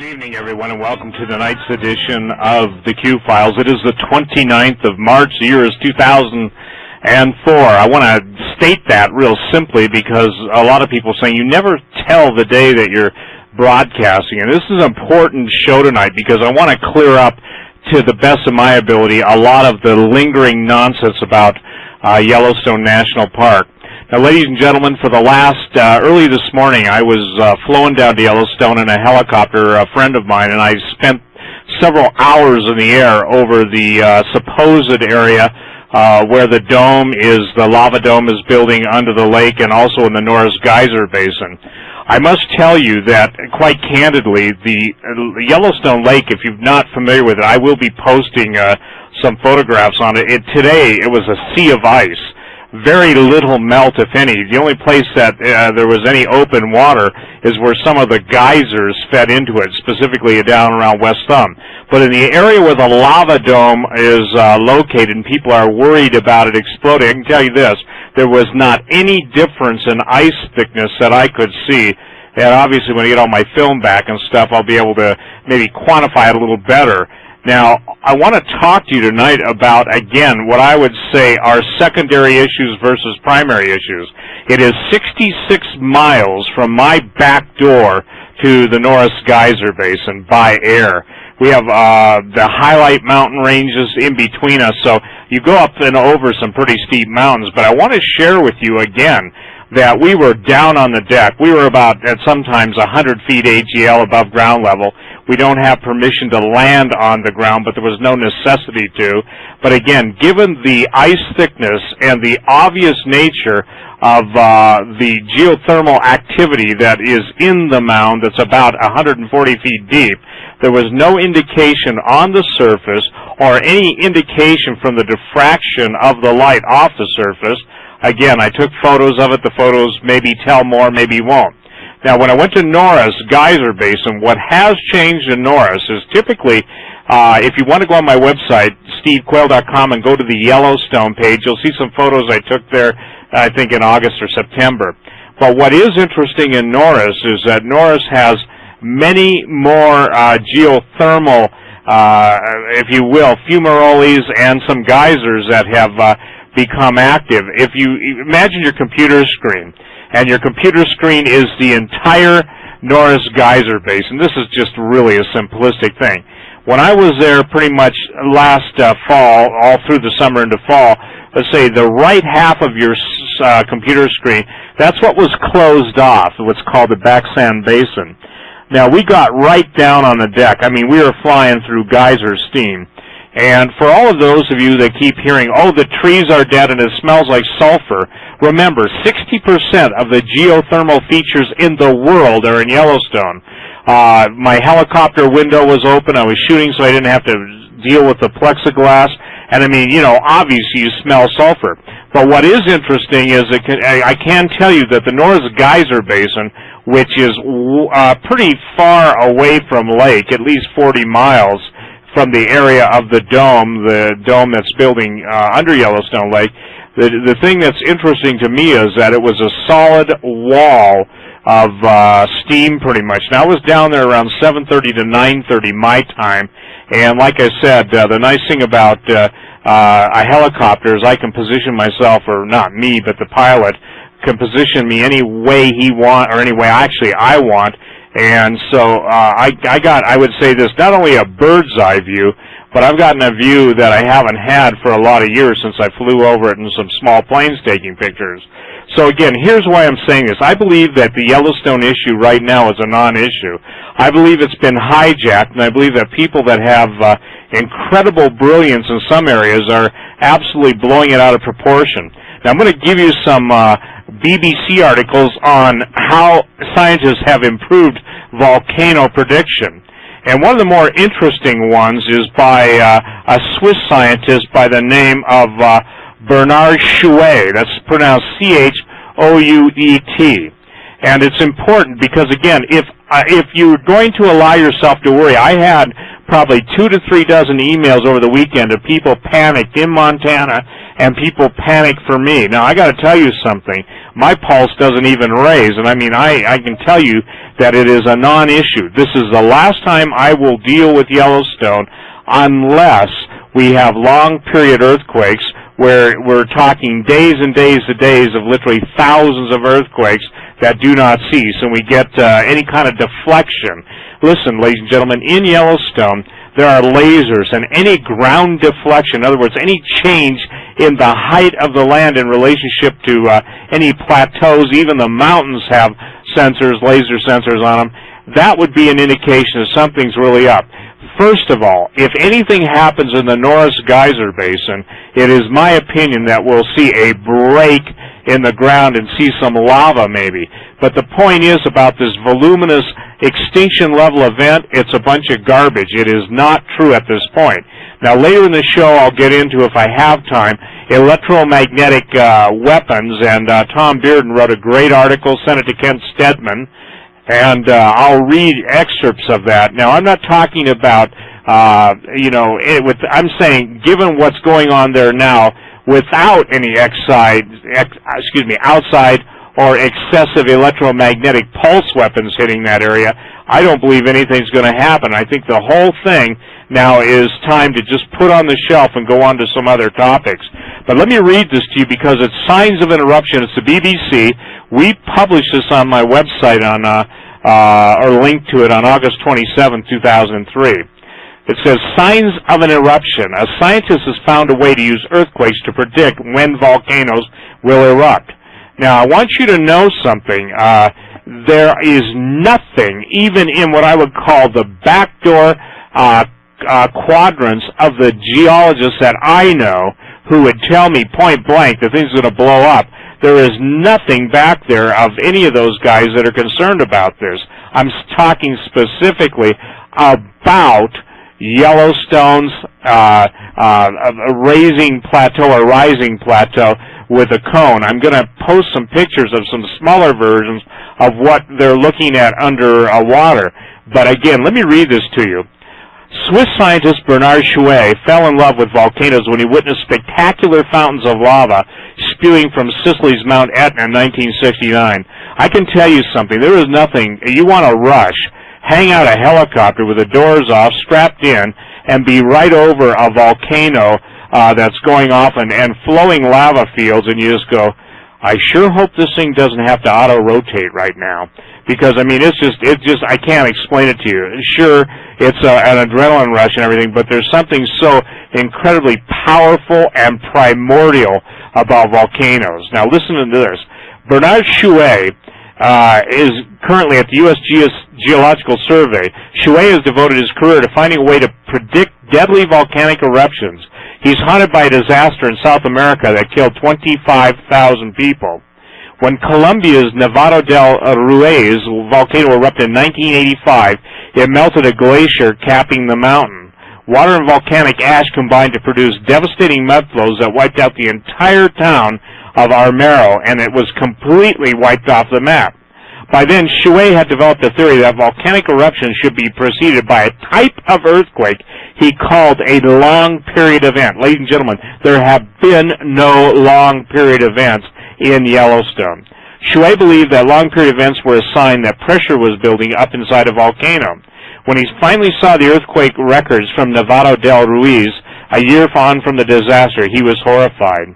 Good evening, everyone, and welcome to tonight's edition of the Q-Files. It is the 29th of March. The year is 2004. I want to state that real simply because a lot of people saying you never tell the day that you're broadcasting. And this is an important show tonight because I want to clear up, to the best of my ability, a lot of the lingering nonsense about Yellowstone National Park. Now, ladies and gentlemen, for the last, early this morning, I was flown down to Yellowstone in a helicopter, a friend of mine, and I spent several hours in the air over the supposed area where the lava dome is building under the lake, and also in the Norris Geyser Basin. I must tell you that, quite candidly, the Yellowstone Lake, if you're not familiar with it, I will be posting some photographs on it. Today, it was a sea of ice. Very little melt, if any. The only place that there was any open water is where some of the geysers fed into it, specifically down around West Thumb. But in the area where the lava dome is located and people are worried about it exploding, I can tell you this, there was not any difference in ice thickness that I could see. And obviously when I get all my film back and stuff, I'll be able to maybe quantify it a little better. Now, I want to talk to you tonight about, again, what I would say are secondary issues versus primary issues. It is 66 miles from my back door to the Norris Geyser Basin by air. We have the highlight mountain ranges in between us, so you go up and over some pretty steep mountains. But I want to share with you again that we were down on the deck. We were about, at sometimes, 100 feet AGL above ground level. We don't have permission to land on the ground, but there was no necessity to. But again, given the ice thickness and the obvious nature of the geothermal activity that is in the mound that's about 140 feet deep, there was no indication on the surface or any indication from the diffraction of the light off the surface. Again, I took photos of it. The photos maybe tell more, maybe won't. Now, when I went to Norris Geyser Basin, what has changed in Norris is typically, if you want to go on my website, stevequayle.com, and go to the Yellowstone page, you'll see some photos I took there, I think, in August or September. But what is interesting in Norris is that Norris has many more geothermal, if you will, fumaroles and some geysers that have become active. If you imagine your computer screen, and your computer screen is the entire Norris Geyser Basin. This is just really a simplistic thing. When I was there pretty much last fall, all through the summer into fall, let's say the right half of your computer screen, that's what was closed off, what's called the Backsand Basin. Now, we got right down on the deck. I mean, we were flying through geyser steam. And for all of those of you that keep hearing, oh, the trees are dead and it smells like sulfur, remember, 60% of the geothermal features in the world are in Yellowstone. My helicopter window was open. I was shooting so I didn't have to deal with the plexiglass. And I mean, you know, obviously you smell sulfur. But what is interesting is I can tell you that the Norris Geyser Basin, which is pretty far away from lake, at least 40 miles, from the area of the dome that's building under Yellowstone Lake, the thing that's interesting to me is that it was a solid wall of steam pretty much. Now, I was down there around 7:30 to 9:30 my time, and like I said, the nice thing about a helicopter is I can position myself, or not me, but the pilot can position me any way he wants, or any way actually I want. And so I would say this, not only a bird's eye view, but I've gotten a view that I haven't had for a lot of years since I flew over it in some small planes taking pictures. So again, here's why I'm saying this. I believe that the Yellowstone issue right now is a non-issue. I believe it's been hijacked, and I believe that people that have incredible brilliance in some areas are absolutely blowing it out of proportion. Now, I'm going to give you some BBC articles on how scientists have improved volcano prediction. And one of the more interesting ones is by a Swiss scientist by the name of Bernard Chouet. That's pronounced C-H-O-U-E-T. And it's important because, again, if you're going to allow yourself to worry, I had probably 2 to 3 dozen emails over the weekend of people panicked in Montana and people panicked for me. Now, I got to tell you something. My pulse doesn't even raise, and I mean, I can tell you that it is a non-issue. This is the last time I will deal with Yellowstone unless we have long-period earthquakes where we're talking days and days and days of literally thousands of earthquakes that do not cease, and we get any kind of deflection. Listen, ladies and gentlemen, in Yellowstone, there are lasers, and any ground deflection, in other words, any change in the height of the land in relationship to any plateaus, even the mountains have sensors, laser sensors on them, that would be an indication that something's really up. First of all, if anything happens in the Norris Geyser Basin, it is my opinion that we'll see a break in the ground and see some lava maybe. But the point is about this voluminous extinction level event, it's a bunch of garbage. It is not true at this point. Now later in the show I'll get into, if I have time, electromagnetic weapons, and Tom Bearden wrote a great article, sent it to Kent Stedman, and I'll read excerpts of that. Now I'm not talking about, I'm saying given what's going on there now, without any outside or excessive electromagnetic pulse weapons hitting that area, I don't believe anything's going to happen. I think the whole thing now is time to just put on the shelf and go on to some other topics. But let me read this to you because it's Signs of an Eruption. It's the BBC. We published this on my website on, or linked to it on August 27, 2003. It says, Signs of an Eruption. A scientist has found a way to use earthquakes to predict when volcanoes will erupt. Now, I want you to know something. There is nothing, even in what I would call the backdoor quadrants of the geologists that I know, who would tell me point blank that things are going to blow up. There is nothing back there of any of those guys that are concerned about this. I'm talking specifically about Yellowstone's raising plateau or rising plateau with a cone. I'm going to post some pictures of some smaller versions of what they're looking at under water. But again, let me read this to you. Swiss scientist Bernard Chouet fell in love with volcanoes when he witnessed spectacular fountains of lava spewing from Sicily's Mount Etna in 1969. I can tell you something. There is nothing. You want to rush. Hang out a helicopter with the doors off, strapped in, and be right over a volcano that's going off and flowing lava fields, and you just go, I sure hope this thing doesn't have to auto-rotate right now. Because, I mean, it's just, I can't explain it to you. Sure, it's an adrenaline rush and everything, but there's something so incredibly powerful and primordial about volcanoes. Now, listen to this. Bernard Chouet is currently at the U.S. Geological Survey. Chouet has devoted his career to finding a way to predict deadly volcanic eruptions. He's haunted by a disaster in South America that killed 25,000 people. When Colombia's Nevado del Ruiz volcano erupted in 1985, it melted a glacier capping the mountain. Water and volcanic ash combined to produce devastating mud flows that wiped out the entire town of Armero, and it was completely wiped off the map. By then, Chouet had developed a theory that volcanic eruptions should be preceded by a type of earthquake he called a long-period event. Ladies and gentlemen, there have been no long-period events in Yellowstone. Chouet believed that long-period events were a sign that pressure was building up inside a volcano. When he finally saw the earthquake records from Nevado del Ruiz, a year on from the disaster, he was horrified.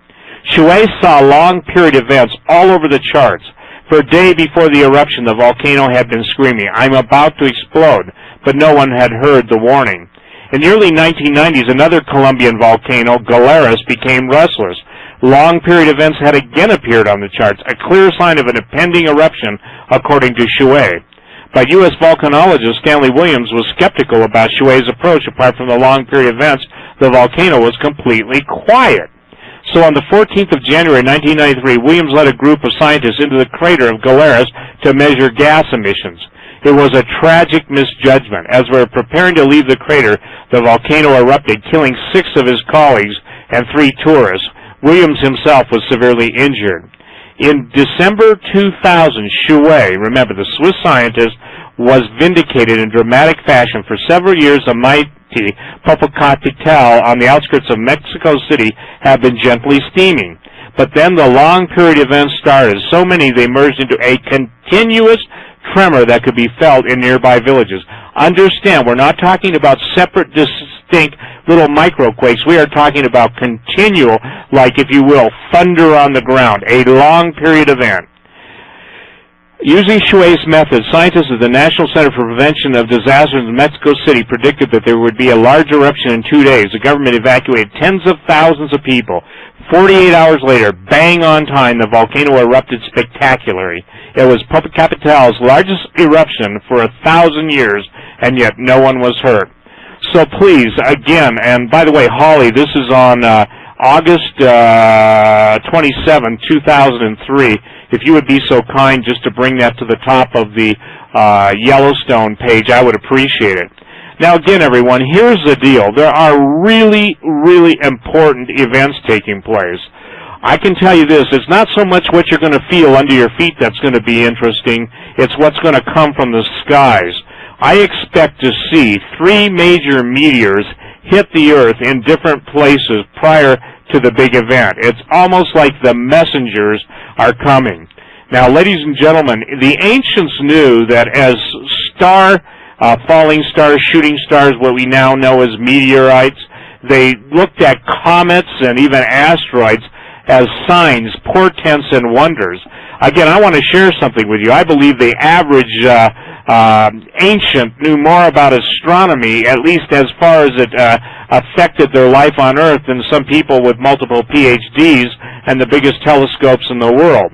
Chouet saw long-period events all over the charts. For a day before the eruption, the volcano had been screaming, I'm about to explode, but no one had heard the warning. In the early 1990s, another Colombian volcano, Galeras, became restless. Long-period events had again appeared on the charts, a clear sign of an impending eruption, according to Chouet. But U.S. volcanologist Stanley Williams was skeptical about Chouet's approach. Apart from the long-period events, the volcano was completely quiet. So on the 14th of January 1993, Williams led a group of scientists into the crater of Galeras to measure gas emissions. It was a tragic misjudgment. As we were preparing to leave the crater, the volcano erupted, killing 6 of his colleagues and 3 tourists. Williams himself was severely injured. In December 2000, Chouet, remember the Swiss scientist, was vindicated in dramatic fashion. For several years, the Popocatépetl on the outskirts of Mexico City have been gently steaming. But then the long period events started. So many they merged into a continuous tremor that could be felt in nearby villages. Understand, we're not talking about separate, distinct little microquakes. We are talking about continual, like if you will, thunder on the ground, a long period event. Using Shuai's method, scientists at the National Center for Prevention of Disasters in Mexico City predicted that there would be a large eruption in 2 days. The government evacuated tens of thousands of people. 48 hours later, bang on time, the volcano erupted spectacularly. It was Popocatépetl largest eruption for 1,000 years, and yet no one was hurt. So please, again, and by the way, Holly, this is on August 27, 2003. If you would be so kind just to bring that to the top of the Yellowstone page, I would appreciate it. Now, again, everyone, here's the deal. There are really, really important events taking place. I can tell you this, it's not so much what you're going to feel under your feet that's going to be interesting, it's what's going to come from the skies. I expect to see 3 major meteors hit the Earth in different places prior to the big event. It's almost like the messengers are coming. Now, ladies and gentlemen, the ancients knew that as falling stars, shooting stars, what we now know as meteorites, they looked at comets and even asteroids as signs, portents, and wonders. Again, I want to share something with you. I believe the average ancient knew more about astronomy, at least as far as it affected their life on Earth, than some people with multiple PhDs and the biggest telescopes in the world.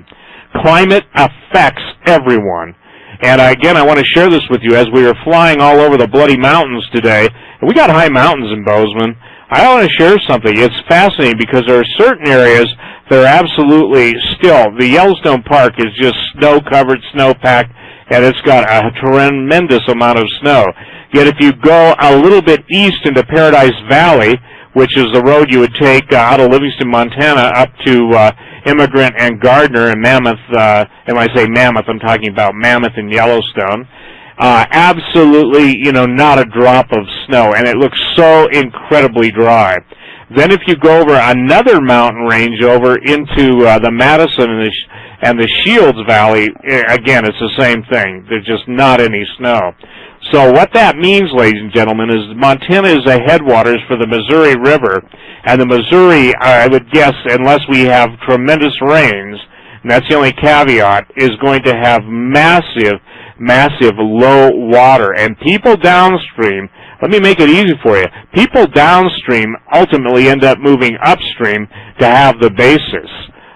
Climate affects everyone. And again, I want to share this with you. As we were flying all over the bloody mountains today, and we got high mountains in Bozeman, I want to share something. It's fascinating because there are certain areas that are absolutely still. The Yellowstone Park is just snow-covered, snow-packed, and it's got a tremendous amount of snow. Yet if you go a little bit east into Paradise Valley, which is the road you would take out of Livingston, Montana, up to Immigrant and Gardner and Mammoth, and when I say Mammoth, I'm talking about Mammoth and Yellowstone, absolutely, not a drop of snow, and it looks so incredibly dry. Then if you go over another mountain range over into the Madison and the Shields Valley, again, it's the same thing. There's just not any snow. So what that means, ladies and gentlemen, is Montana is the headwaters for the Missouri River, and the Missouri, I would guess, unless we have tremendous rains, and that's the only caveat, is going to have massive, massive low water. And people downstream, let me make it easy for you, people downstream ultimately end up moving upstream to have the basis.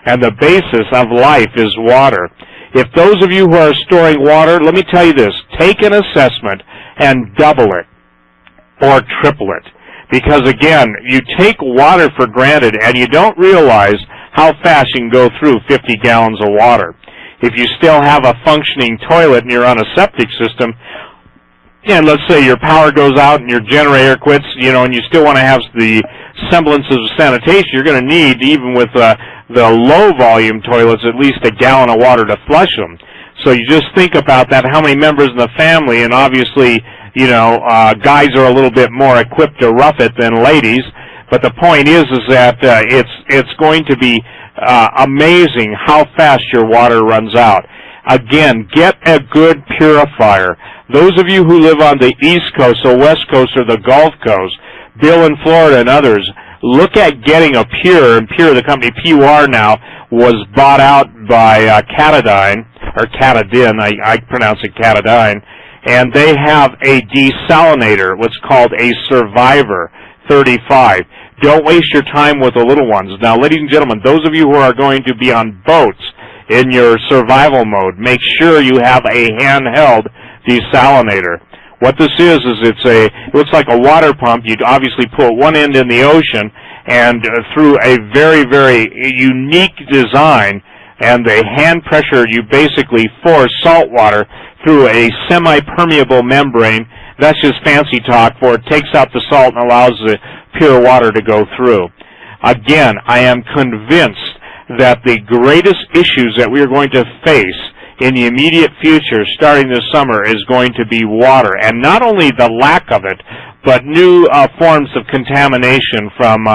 And the basis of life is water. If those of you who are storing water, let me tell you this, take an assessment and double it or triple it. Because again, you take water for granted and you don't realize how fast you can go through 50 gallons of water. If you still have a functioning toilet and you're on a septic system, and let's say your power goes out and your generator quits, and you still want to have the semblance of sanitation, you're going to need, even with the low-volume toilets, at least a gallon of water to flush them. So you just think about that, how many members in the family, and obviously, guys are a little bit more equipped to rough it than ladies, but the point is that it's going to be amazing how fast your water runs out. Again, get a good purifier. Those of you who live on the East Coast, or West Coast, or the Gulf Coast, Bill in Florida and others, look at getting a Pure, and Pure, the company PUR now, was bought out by Katadyn, or Katadyn, I pronounce it Katadyn, and they have a desalinator, what's called a Survivor 35. Don't waste your time with the little ones. Now, ladies and gentlemen, those of you who are going to be on boats in your survival mode, make sure you have a handheld desalinator. What this is it looks like a water pump. You'd obviously put one end in the ocean, and through a very, very unique design, and the hand pressure, you basically force salt water through a semi-permeable membrane. That's just fancy talk for it takes out the salt and allows the pure water to go through. Again, I am convinced that the greatest issues that we are going to face in the immediate future, starting this summer, is going to be water. And not only the lack of it, but new forms of contamination from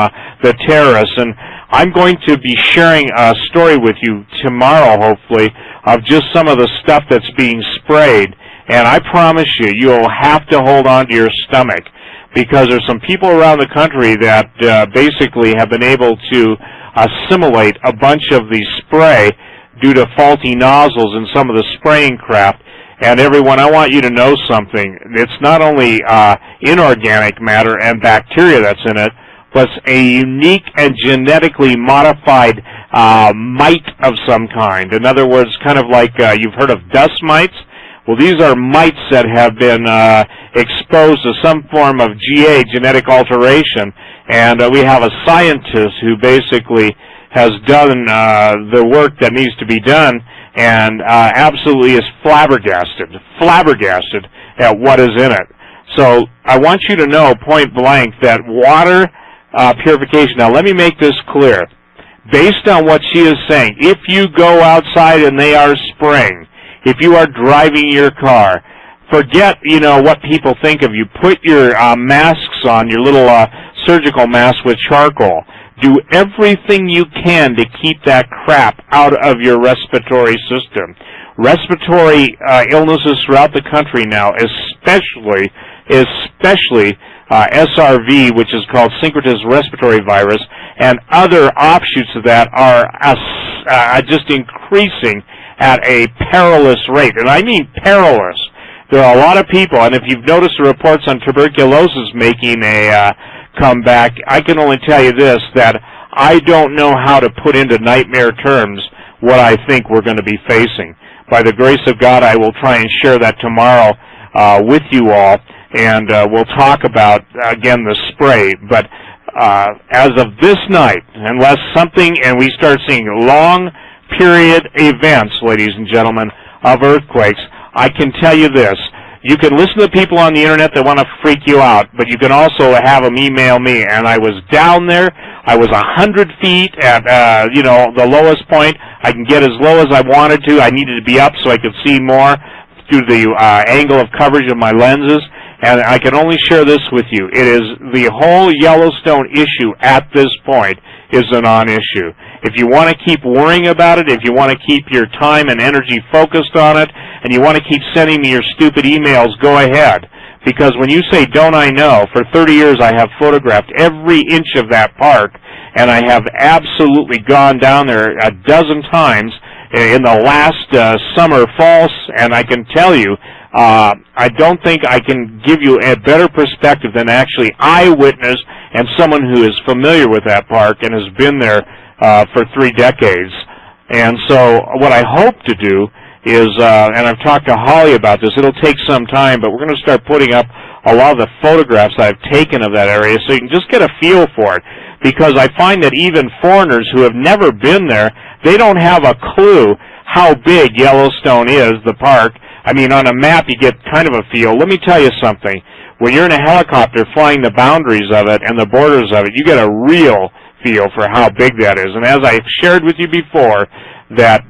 the terrorists. And I'm going to be sharing a story with you tomorrow, hopefully, of just some of the stuff that's being sprayed. And I promise you, you'll have to hold on to your stomach, because there's some people around the country that basically have been able to assimilate a bunch of the spray due to faulty nozzles in some of the spraying craft. And everyone, I want you to know something. It's not only inorganic matter and bacteria that's in it, but it's a unique and genetically modified mite of some kind. In other words, kind of like you've heard of dust mites. Well, these are mites that have been exposed to some form of GA, genetic alteration, and we have a scientist who basically has done the work that needs to be done, and absolutely is flabbergasted at what is in it. So I want you to know point blank that water purification, now let me make this clear. Based on what she is saying, if you go outside and they are spraying, if you are driving your car, forget, what people think of you. Put your masks on, your little surgical mask with charcoal. Do everything you can to keep that crap out of your respiratory system. Respiratory illnesses throughout the country now, especially SRV, which is called synchronous respiratory virus, and other offshoots of that are just increasing at a perilous rate. And I mean perilous. There are a lot of people, and if you've noticed the reports on tuberculosis making a comeback, I can only tell you this, that I don't know how to put into nightmare terms what I think we're going to be facing. By the grace of God, I will try and share that tomorrow with you all, and we'll talk about, again, the spray. But as of this night, unless something, and we start seeing long period events, ladies and gentlemen, of earthquakes, I can tell you this. You can listen to people on the internet that want to freak you out, but you can also have them email me. And I was down there. I was 100 feet at, the lowest point. I can get as low as I wanted to. I needed to be up so I could see more through the angle of coverage of my lenses. And I can only share this with you. It is the whole Yellowstone issue at this point is a non-issue. If you want to keep worrying about it, if you want to keep your time and energy focused on it, and you want to keep sending me your stupid emails, go ahead. Because when you say, don't I know, for 30 years I have photographed every inch of that park, and I have absolutely gone down there a dozen times in the last summer, fall, and I can tell you, I don't think I can give you a better perspective than actually eyewitness and someone who is familiar with that park and has been there for 3 decades. And so what I hope to do is, and I've talked to Holly about this, it'll take some time, but we're going to start putting up a lot of the photographs I've taken of that area so you can just get a feel for it. Because I find that even foreigners who have never been there, they don't have a clue how big Yellowstone is, the park. I mean, on a map you get kind of a feel. Let me tell you something. When you're in a helicopter flying the boundaries of it and the borders of it, you get a real feel for how big that is. And as I've shared with you before, that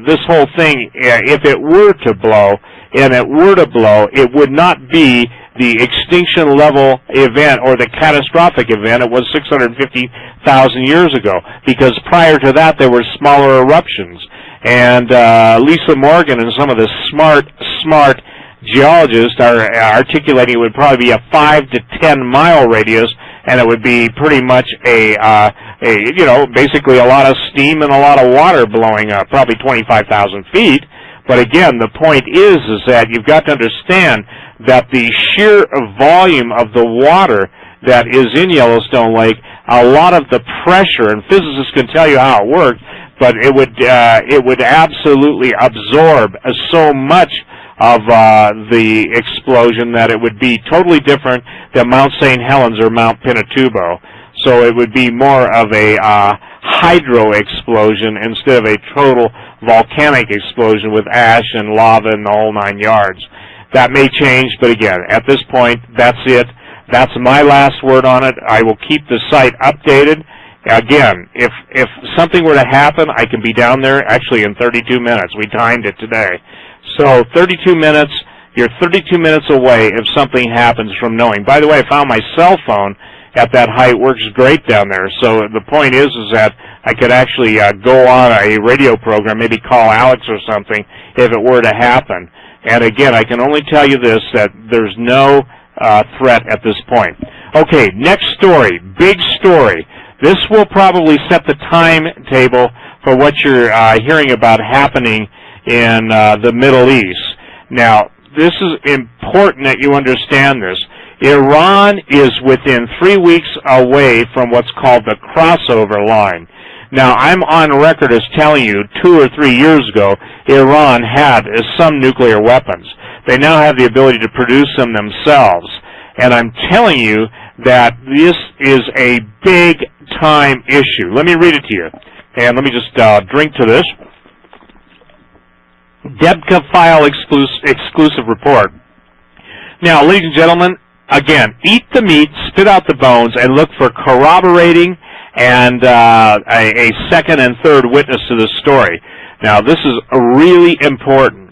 this whole thing, if it were to blow, it would not be the extinction level event or the catastrophic event it was 650,000 years ago, because prior to that there were smaller eruptions. And Lisa Morgan and some of the smart geologists are articulating it would probably be a 5 to 10 mile radius, and it would be pretty much basically a lot of steam and a lot of water blowing up, probably 25,000 feet. But again, the point is that you've got to understand that the sheer volume of the water that is in Yellowstone Lake, a lot of the pressure, and physicists can tell you how it works, but it would absolutely absorb so much of the explosion that it would be totally different than Mount St. Helens or Mount Pinatubo. So it would be more of a hydro explosion instead of a total volcanic explosion with ash and lava and the whole 9 yards. That may change, but again, at this point, that's it. That's my last word on it. I will keep the site updated. Again, if something were to happen, I can be down there actually in 32 minutes. We timed it today. So 32 minutes, You're 32 minutes away if something happens from knowing. By the way, I found my cell phone at that height works great down there. So the point is that I could actually go on a radio program, maybe call Alex or something if it were to happen. And again, I can only tell you this, that there's no threat at this point. Okay, next story, big story. This will probably set the timetable for what you're hearing about happening in the Middle East. Now, this is important that you understand this. Iran is within 3 weeks away from what's called the crossover line. Now, I'm on record as telling you 2 or 3 years ago, Iran had some nuclear weapons. They now have the ability to produce them themselves. And I'm telling you that this is a big-time issue. Let me read it to you. And let me just drink to this. Debka File exclusive report. Now, ladies and gentlemen, again, eat the meat, spit out the bones, and look for corroborating and a second and third witness to this story. Now, this is really important.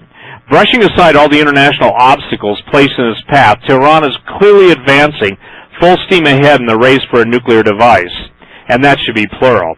Brushing aside all the international obstacles placed in its path, Tehran is clearly advancing full steam ahead in the race for a nuclear device, and that should be plural.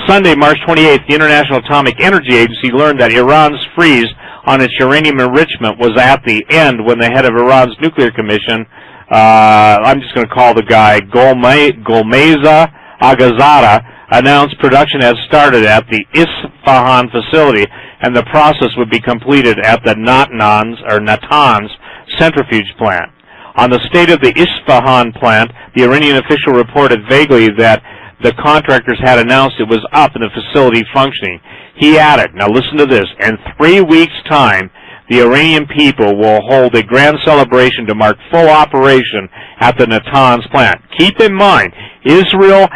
Sunday, March 28th, the International Atomic Energy Agency learned that Iran's freeze on its uranium enrichment was at the end when the head of Iran's nuclear commission, I'm just going to call the guy Golmeza Agazada, announced production had started at the Isfahan facility, and the process would be completed at the Natanz centrifuge plant. On the state of the Isfahan plant, the Iranian official reported vaguely that the contractors had announced it was up and the facility functioning. He added, now listen to this, in 3 weeks' time, the Iranian people will hold a grand celebration to mark full operation at the Natanz plant. Keep in mind, Israel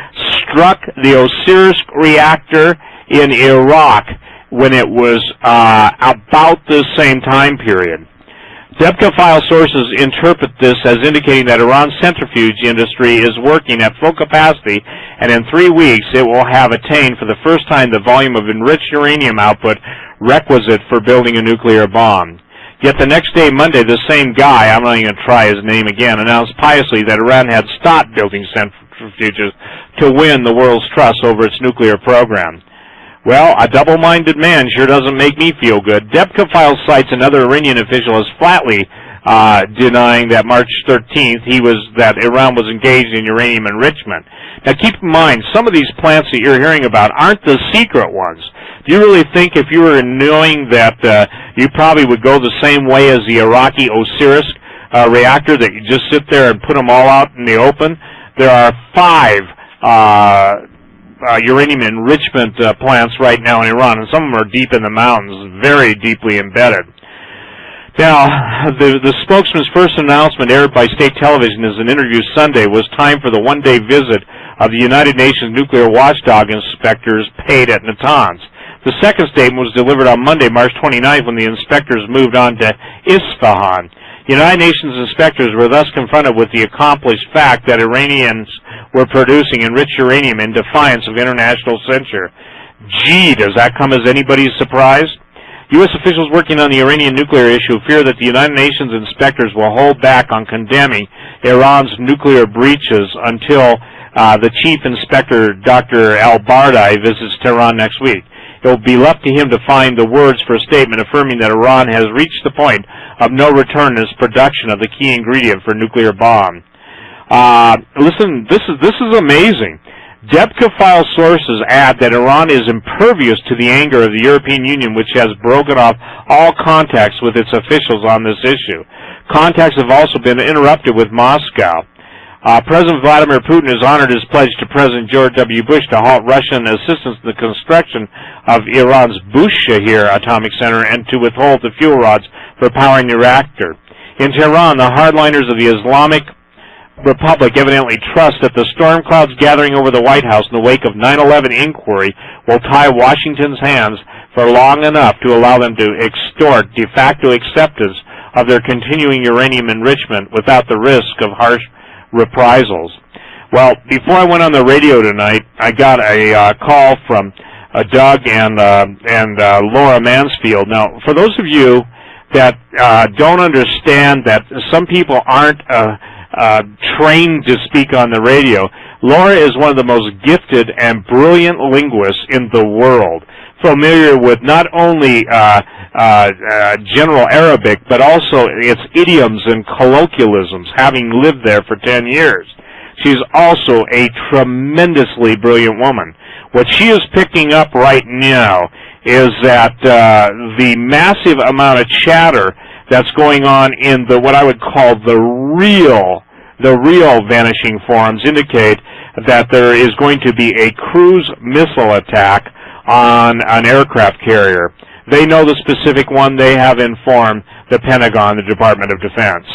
struck the Osiris reactor in Iraq when it was about the same time period. Debka File sources interpret this as indicating that Iran's centrifuge industry is working at full capacity, and in 3 weeks it will have attained for the first time the volume of enriched uranium output requisite for building a nuclear bomb. Yet the next day, Monday, the same guy, I'm not even going to try his name again, announced piously that Iran had stopped building centrifuges to win the world's trust over its nuclear program. Well, a double-minded man sure doesn't make me feel good. Debka File cites another Iranian official as flatly denying that March 13th that Iran was engaged in uranium enrichment. Now, keep in mind, some of these plants that you're hearing about aren't the secret ones. Do you really think if you were knowing that you probably would go the same way as the Iraqi Osiris reactor, that you just sit there and put them all out in the open? There are 5 uranium enrichment plants right now in Iran, and some of them are deep in the mountains, very deeply embedded. Now, the spokesman's first announcement aired by state television as an interview Sunday was time for the one-day visit of the United Nations nuclear watchdog inspectors paid at Natanz. The second statement was delivered on Monday, March 29th, when the inspectors moved on to Isfahan. United Nations inspectors were thus confronted with the accomplished fact that Iranians were producing enriched uranium in defiance of international censure. Gee, does that come as anybody's surprise? U.S. officials working on the Iranian nuclear issue fear that the United Nations inspectors will hold back on condemning Iran's nuclear breaches until the chief inspector, Dr. Al-Bardai, visits Tehran next week. It will be left to him to find the words for a statement affirming that Iran has reached the point of no return in its production of the key ingredient for a nuclear bomb. Listen, this is amazing. Debka File sources add that Iran is impervious to the anger of the European Union, which has broken off all contacts with its officials on this issue. Contacts have also been interrupted with Moscow. President Vladimir Putin has honored his pledge to President George W. Bush to halt Russian assistance in the construction of Iran's Bushehr atomic center and to withhold the fuel rods for powering the reactor. In Tehran, the hardliners of the Islamic Republic evidently trust that the storm clouds gathering over the White House in the wake of 9/11 inquiry will tie Washington's hands for long enough to allow them to extort de facto acceptance of their continuing uranium enrichment without the risk of harsh reprisals. Well, before I went on the radio tonight, I got a call from Doug and Laura Mansfield. Now, for those of you that don't understand that some people aren't trained to speak on the radio. Laura is one of the most gifted and brilliant linguists in the world, familiar with not only general Arabic, but also its idioms and colloquialisms, having lived there for 10 years. She's also a tremendously brilliant woman. What she is picking up right now is that the massive amount of chatter that's going on in the what I would call the real vanishing forums indicate that there is going to be a cruise missile attack on an aircraft carrier. They know the specific one. They have informed the Pentagon, the Department of Defense.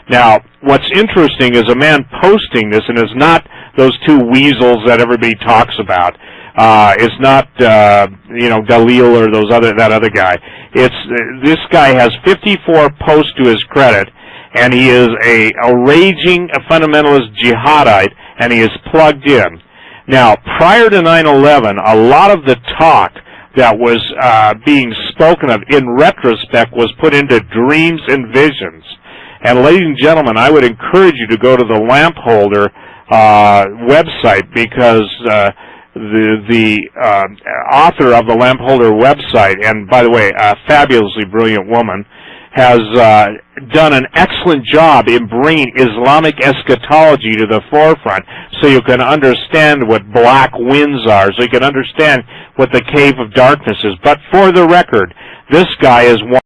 Now, what's interesting is a man posting this, and it's not those two weasels that everybody talks about. It's not, Galil or that other guy. This guy has 54 posts to his credit, and he is a raging fundamentalist jihadite, and he is plugged in. Now, prior to 9/11, a lot of the talk that was being spoken of in retrospect was put into dreams and visions. And ladies and gentlemen, I would encourage you to go to the Lampholder website, because the author of the Lampholder website, and by the way, a fabulously brilliant woman, has done an excellent job in bringing Islamic eschatology to the forefront, so you can understand what black winds are, so you can understand what the cave of darkness is. But for the record, this guy is one